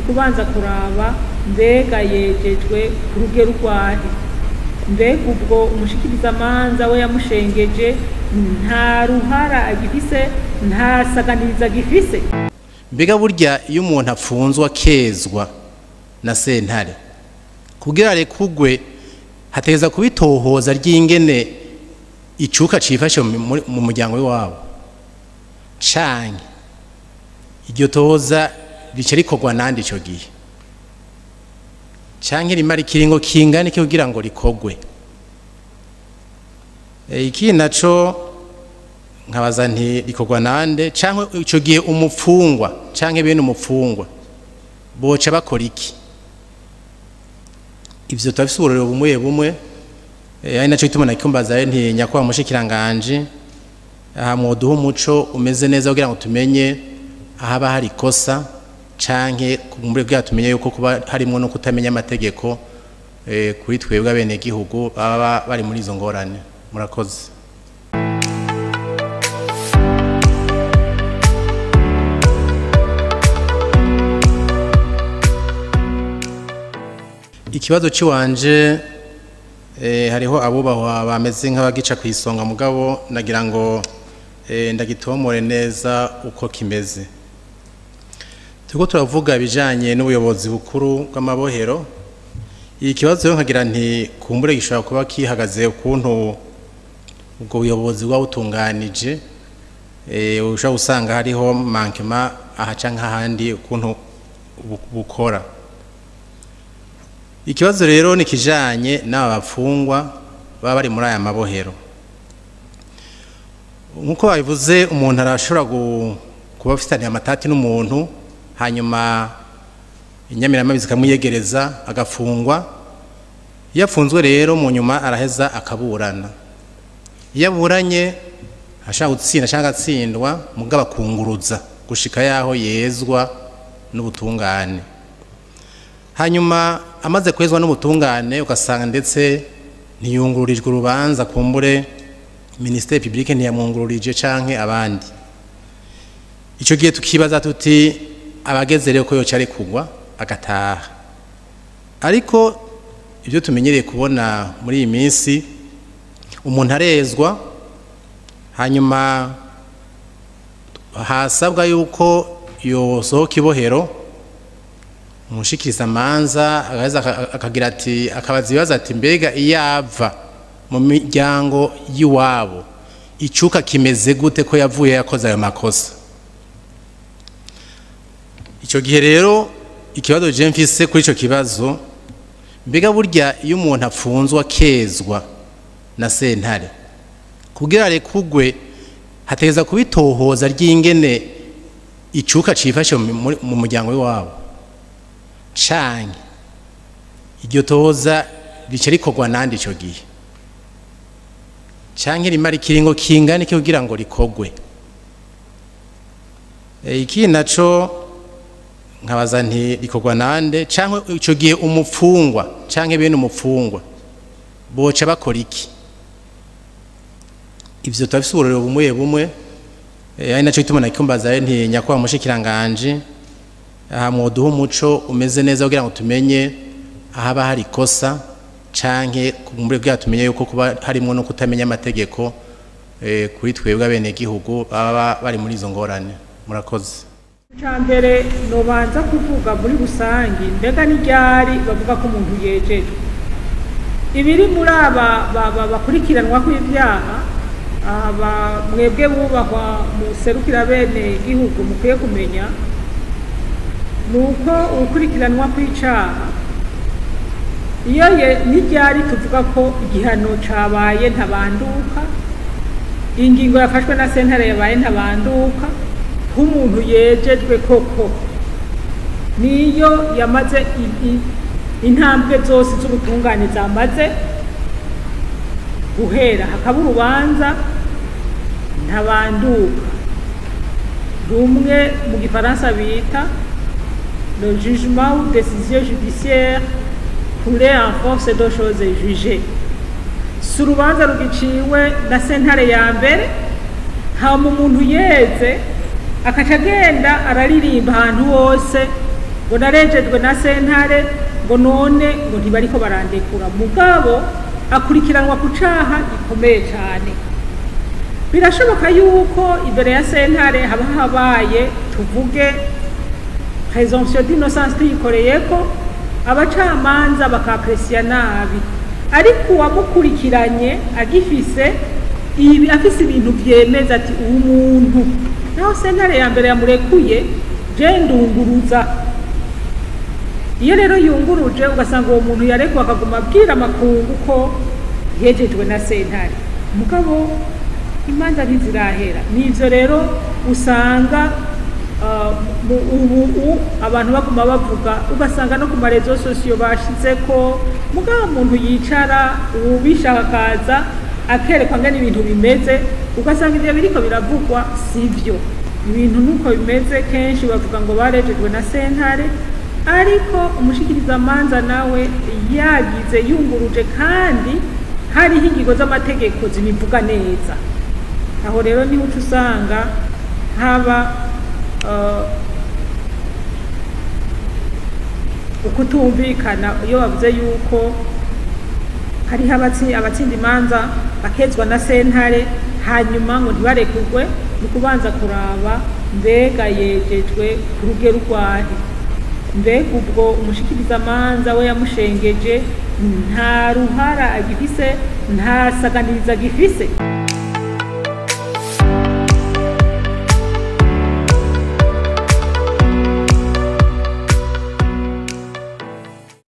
kubanza kuraba mbega yejejwe ku rugero rwahe, mbega ubwo umushikirizamanza we yamushengeje nta ruhara agifise, nta saganiriza agifise. Mbega burya iyo umuntu apfunzwe akezwa na sentare kugira arekugwe hategeza kubitohoza ry'ingene icuka cifashe mu muryango w'iwabo, canke iryo tohoza rice rikorwa nande ico gihe, canke rimara ikiringo kingana iki kugira ngo rikogwe. Iki naco nkabaza nti rikorwa nande, canke ico gihe umupfungwa canke bene umupfungwa boca bakora iki? Ivyo tafise uburero bumwe ari naco gituma nakikumbaza nti nyakwa mushikiranganje mwoduha umuco umeze neza kugira ngo tumenye ahaba hari kosa canke muri bwa tumenye yuko kuba harimo no kutamenya amategeko kuri twebwe abene gihugu baba bari muri izo ngorane. Murakoze. Ikibazo ciwanje hariho abubahwa bameze nk'abagica kwisonga mugabo nagira ngo ndagitomore neza uko kimeze. Tuko turavuga bijanye n'ubuyobozi bukuru bw'amabohero. Ikibazo yo nkagira nti kumbure gishobora kuba kihagaze ukuntu ubwo buyobozi bwabutunganije, ushobora gusanga hariho mankema ahaca nk'ahandi ukuntu bukora. Ikibazo rero ni kijanye n'aba bafungwa baba bari muri aya mabohero. Nkuko babivuze umuntu arashobora kuba afitanye amatati n'umuntu hanyuma inyamirama zikamuyegereza agafungwa. Iyo afunzwe rero mu nyuma araheza akaburana. Iyo aburanye ashaka gutsinda cyangwa agatsindwa mugabo akunguruza gushika yaho yezwa n'ubutungane. Hanyuma amaze kwezwa n'ubutungane ugasanga ndetse ntiyungururijwe urubanza kumbure Ministère Public ntiyamwungururije canke abandi. Ico gihe tukibaza tuti abageze rero ko yoca ari kugwa agataha. Ariko ibyo tumenyereye kubona muri iyi minsi umuntu arezwa hanyuma hasabwa yuko yosohoka ibohero, umushikirizamanza akagira ati akabaza ibibazo ati mbega iyava mu miryango y'iwabo icuka kimeze gute ko yavuye yakoze ayo makosa. Ico gihe rero ikibazo je mfise kuri ico kibazo, mbega burya iyo umuntu apfunzwe akezwa na sentare kugira arekugwe hategeza kubitohoza ry'ingene icuka cifashe mu muryango w'iwabo, canke iryo tohoza rice rikorwa nande ico gihe, canke rimara ikiringo kingana iki kugira ngo rikogwe. Iki naco nkabaza nti rikorwa nande, canke ico gihe umupfungwa canke bene umupfungwa boca bakora iki? Ivyo tafise uburero bumwe ari naco gituma nakikumbaza nti nyakwa mushikiranganje mwoduha umuco umeze neza kugira ngo tumenye ahaba hari kosa canke muri bwa tumenye yuko kuba harimo no kutamenya amategeko kuri twebwe abene gihugu baba bari muri izo ngorane. Murakoze. Cyambere nobanza kuvuga muri rusangi mbega n'iryari bavuga ko umuntu yejejwe. Ibiri muri aba bakurikiranwa kw'ivyaha mwebwe bubahwa mu serukira bene gihugu mukwiye kumenya nuko ukurikiranwa kw'icaha iyo n'iryari tuvuga ko igihano cabaye ntabanduka, ingingo yafashwe na sentare yabaye ntabanduka, nk'umuntu yejejwe koko niyo yamaze intambwe zose z'ubutungane zamaze guhera hakaba urubanza ntabanduka, rumwe mu gifaransa bita le jugement ou décision judiciaire coulé en force de choses jugées. Si urubanza rugiciwe na sentare ya mbere hama umuntu yeze akaca agenda araririmba ahantu hose ngo narejejwe na sentare ngo none ngo ntibariko barandekura mugabo akurikiranwa ku caha gikomeye cyane. Birashoboka yuko imbere ya sentare haba habaye tuvuge présomption d'innocence tuyikoreyeko abacamanza bakapresiya nabi, ariko uwamukurikiranye agifise afise ibintu vyemeza ati uwo muntu naho sentare ya mbere yamurekuye je ndunguruza. Iyo rero yunguruje ugasanga uwo muntu yarekuwe akaguma abwira amakungu ko yejejwe na sentare mugabo imanza ntizirahera. Nivyo rero usanga ubu abantu baguma bavuga, ugasanga no ku marezo sosiyo bashizeko mugabo umuntu yicara ubishaka akaza akerekwa ngene ibintu bimeze, ugasanga ivyo biriko biravugwa sivyo. Ibintu nuko bimeze, kenshi bavuga ngo barejejwe na sentare, ariko umushikirizamanza nawe yagize yunguruje kandi hariho ingingo z'amategeko zibivuga neza. Aho rero niho usanga haba ukutumvikana iyo bavuze yuko hariho abatsinda imanza bakezwa na sentare hanyuma ngo ntibarekurwe, ni kubanza kuraba mbega yejejwe ku rugero rwahe, mbega ubwo umushikirizamanza we yamushengeje nta ruhara agifise, nta saganiriza agifise.